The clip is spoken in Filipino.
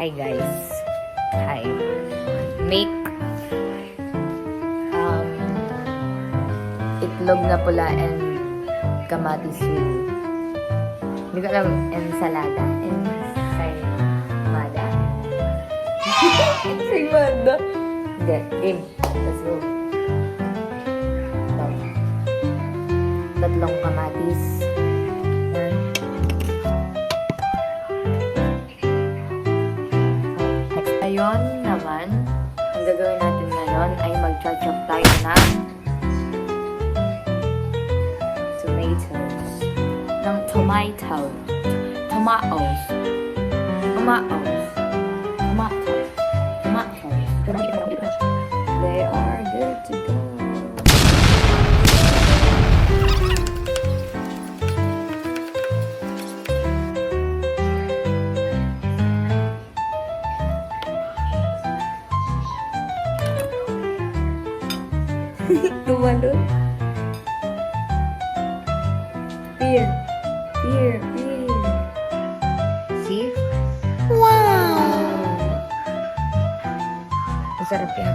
Hi guys. Hi. Make itlog na pula and kamatis with hindi ko alam, ensalada. Ensaymada. Ensaymada. Hindi. Game. Let's go. Tatlong kamatis. Ngayon naman, ang gagawin natin ngayon ay mag-chop tayo ng tomatoes. Ng tomatoes. Tomatoes. Tomatoes. Tomatoes. Tomatoes. They are good to go. Tumalon. Pear. Pear. Pear. See? Wow! Masarap yan.